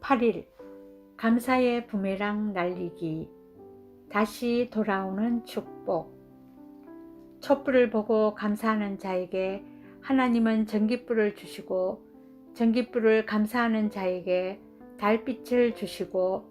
8일 감사의 부메랑 날리기. 다시 돌아오는 축복. 촛불을 보고 감사하는 자에게 하나님은 전깃불을 주시고, 전깃불을 감사하는 자에게 달빛을 주시고,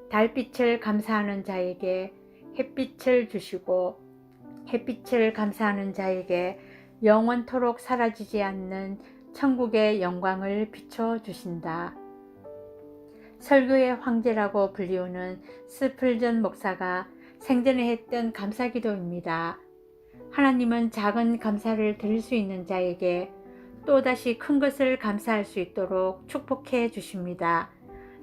달빛을 감사하는 자에게 햇빛을 주시고, 햇빛을 감사하는 자에게 영원토록 사라지지 않는 천국의 영광을 비춰주신다. 설교의 황제라고 불리우는 스플전 목사가 생전에 했던 감사기도입니다. 하나님은 작은 감사를 드릴 수 있는 자에게 또다시 큰 것을 감사할 수 있도록 축복해 주십니다.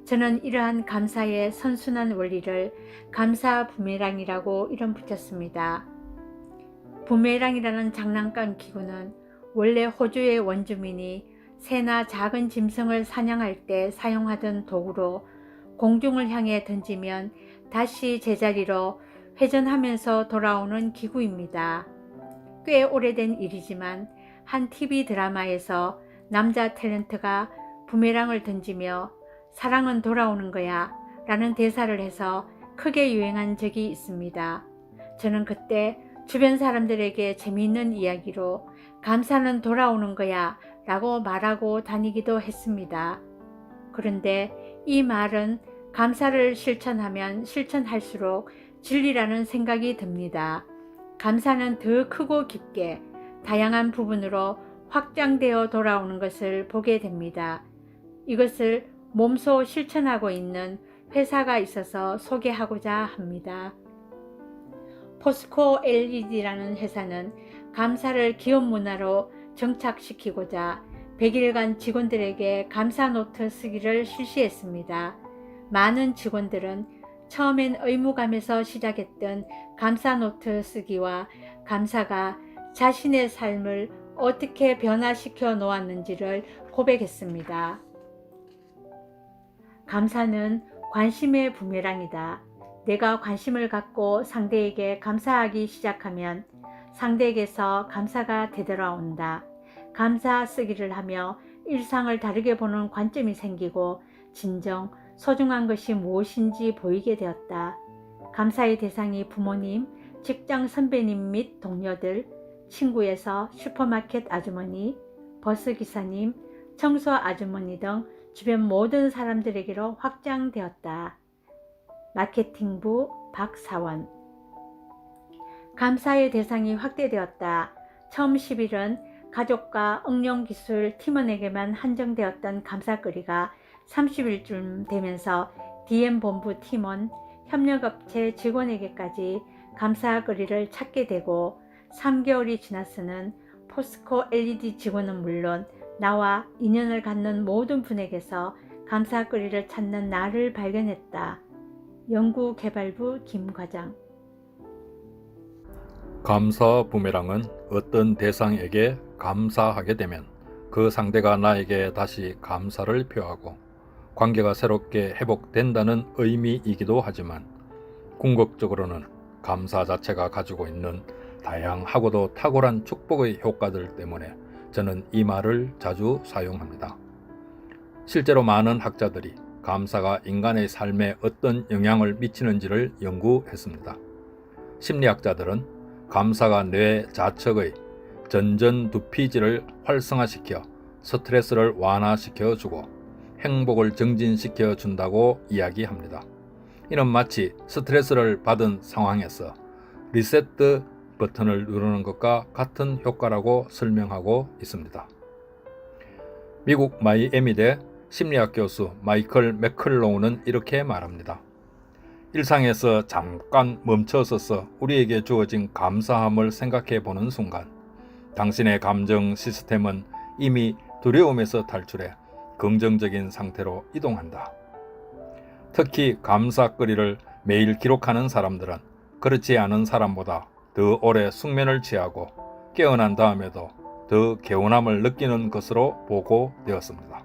저는 이러한 감사의 선순환 원리를 감사 부메랑이라고 이름 붙였습니다. 부메랑이라는 장난감 기구는 원래 호주의 원주민이 새나 작은 짐승을 사냥할 때 사용하던 도구로 공중을 향해 던지면 다시 제자리로 회전하면서 돌아오는 기구입니다. 꽤 오래된 일이지만 한 TV 드라마에서 남자 탤런트가 부메랑을 던지며 사랑은 돌아오는 거야 라는 대사를 해서 크게 유행한 적이 있습니다. 저는 그때 주변 사람들에게 재미있는 이야기로 감사는 돌아오는 거야 라고 말하고 다니기도 했습니다. 그런데 이 말은 감사를 실천하면 실천할수록 진리라는 생각이 듭니다. 감사는 더 크고 깊게 다양한 부분으로 확장되어 돌아오는 것을 보게 됩니다. 이것을 몸소 실천하고 있는 회사가 있어서 소개하고자 합니다. 포스코 LED라는 회사는 감사를 기업 문화로 정착시키고자 100일간 직원들에게 감사 노트 쓰기를 실시했습니다. 많은 직원들은 처음엔 의무감에서 시작했던 감사 노트 쓰기와 감사가 자신의 삶을 어떻게 변화시켜 놓았는지를 고백했습니다. 감사는 관심의 부메랑이다. 내가 관심을 갖고 상대에게 감사하기 시작하면 상대에게서 감사가 되돌아온다. 감사 쓰기를 하며 일상을 다르게 보는 관점이 생기고 진정 소중한 것이 무엇인지 보이게 되었다. 감사의 대상이 부모님, 직장 선배님 및 동료들, 친구에서 슈퍼마켓 아주머니, 버스 기사님, 청소 아주머니 등 주변 모든 사람들에게로 확장되었다. 마케팅부 박사원. 감사의 대상이 확대되었다. 처음 10일은 가족과 응용기술 팀원에게만 한정되었던 감사거리가 30일쯤 되면서 DM본부 팀원, 협력업체 직원에게까지 감사거리를 찾게 되고 3개월이 지났으는 포스코 LED 직원은 물론 나와 인연을 갖는 모든 분에게서 감사거리를 찾는 나를 발견했다. 연구개발부 김과장. 감사 부메랑은 어떤 대상에게 감사하게 되면 그 상대가 나에게 다시 감사를 표하고 관계가 새롭게 회복된다는 의미이기도 하지만 궁극적으로는 감사 자체가 가지고 있는 다양하고도 탁월한 축복의 효과들 때문에 저는 이 말을 자주 사용합니다. 실제로 많은 학자들이 감사가 인간의 삶에 어떤 영향을 미치는지를 연구했습니다. 심리학자들은 감사가 뇌 좌측의 전전두피질을 활성화시켜 스트레스를 완화시켜 주고 행복을 증진시켜 준다고 이야기합니다. 이는 마치 스트레스를 받은 상황에서 리셋 버튼을 누르는 것과 같은 효과라고 설명하고 있습니다. 미국 마이애미대 심리학 교수 마이클 맥클로우는 이렇게 말합니다. 일상에서 잠깐 멈춰서서 우리에게 주어진 감사함을 생각해 보는 순간 당신의 감정 시스템은 이미 두려움에서 탈출해 긍정적인 상태로 이동한다. 특히 감사거리를 매일 기록하는 사람들은 그렇지 않은 사람보다 더 오래 숙면을 취하고 깨어난 다음에도 더 개운함을 느끼는 것으로 보고되었습니다.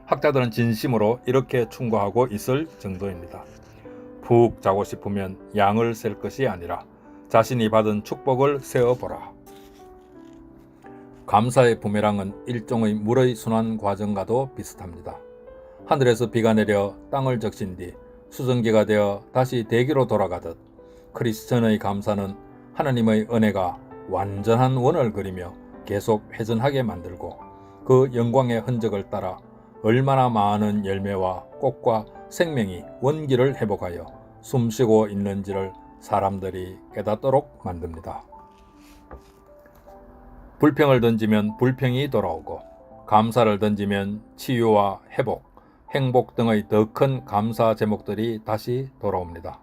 학자들은 진심으로 이렇게 충고하고 있을 정도입니다. 푹 자고 싶으면 양을 셀 것이 아니라 자신이 받은 축복을 세어보라. 감사의 부메랑은 일종의 물의 순환 과정과도 비슷합니다. 하늘에서 비가 내려 땅을 적신 뒤 수증기가 되어 다시 대기로 돌아가듯 크리스천의 감사는 하나님의 은혜가 완전한 원을 그리며 계속 회전하게 만들고 그 영광의 흔적을 따라 얼마나 많은 열매와 꽃과 생명이 원기를 회복하여 숨쉬고 있는지를 사람들이 깨닫도록 만듭니다. 불평을 던지면 불평이 돌아오고 감사를 던지면 치유와 회복, 행복 등의 더 큰 감사 제목들이 다시 돌아옵니다.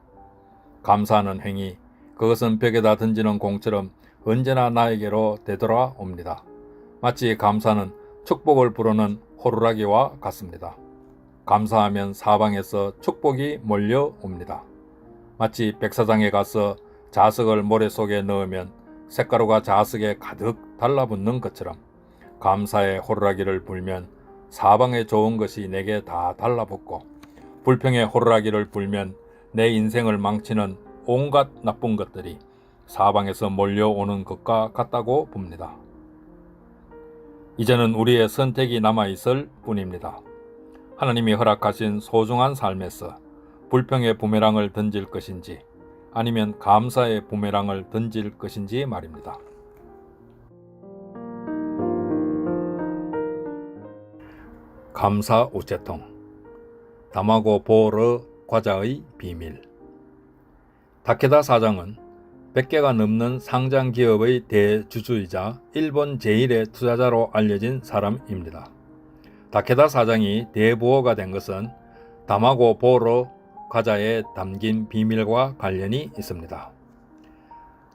감사하는 행위, 그것은 벽에다 던지는 공처럼 언제나 나에게로 되돌아옵니다. 마치 감사는 축복을 부르는 호루라기와 같습니다. 감사하면 사방에서 축복이 몰려옵니다. 마치 백사장에 가서 자석을 모래 속에 넣으면 쇳가루가 자석에 가득 달라붙는 것처럼 감사의 호루라기를 불면 사방에 좋은 것이 내게 다 달라붙고 불평의 호루라기를 불면 내 인생을 망치는 온갖 나쁜 것들이 사방에서 몰려오는 것과 같다고 봅니다. 이제는 우리의 선택이 남아있을 뿐입니다. 하나님이 허락하신 소중한 삶에서 불평의 부메랑을 던질 것인지 아니면 감사의 부메랑을 던질 것인지 말입니다. 감사 우체통 다마고 보르 과자의 비밀. 다케다 사장은 100개가 넘는 상장 기업의 대주주이자 일본 제1의 투자자로 알려진 사람입니다. 다케다 사장이 대부호가 된 것은 다마고 보르 과자에 담긴 비밀과 관련이 있습니다.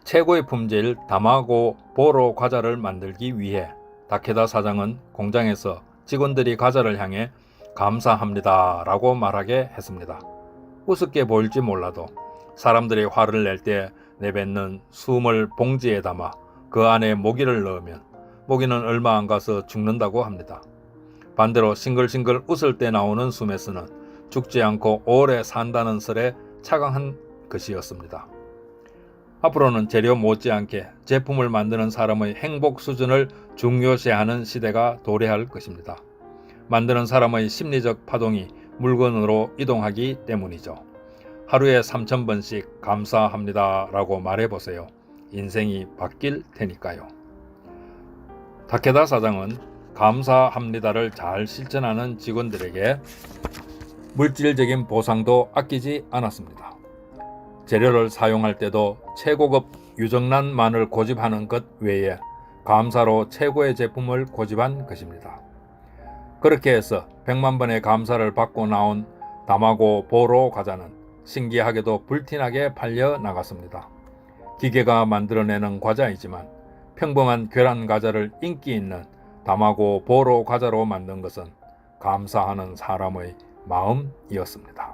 최고의 품질 다마고 보르 과자를 만들기 위해 다케다 사장은 공장에서 직원들이 과자를 향해 감사합니다 라고 말하게 했습니다. 우습게 보일지 몰라도 사람들이 화를 낼 때 내뱉는 숨을 봉지에 담아 그 안에 모기를 넣으면 모기는 얼마 안 가서 죽는다고 합니다. 반대로 싱글싱글 웃을 때 나오는 숨에서는 죽지 않고 오래 산다는 설에 착안한 것이었습니다. 앞으로는 재료 못지않게 제품을 만드는 사람의 행복 수준을 중요시하는 시대가 도래할 것입니다. 만드는 사람의 심리적 파동이 물건으로 이동하기 때문이죠. 하루에 3,000번씩 감사합니다 라고 말해보세요. 인생이 바뀔 테니까요. 다케다 사장은 감사합니다를 잘 실천하는 직원들에게 물질적인 보상도 아끼지 않았습니다. 재료를 사용할 때도 최고급 유정란만을 고집하는 것 외에 감사로 최고의 제품을 고집한 것입니다. 그렇게 해서 100만 번의 감사를 받고 나온 다마고 보르 과자는 신기하게도 불티나게 팔려 나갔습니다. 기계가 만들어내는 과자이지만 평범한 계란 과자를 인기 있는 다마고 보르 과자로 만든 것은 감사하는 사람의 마음이었습니다.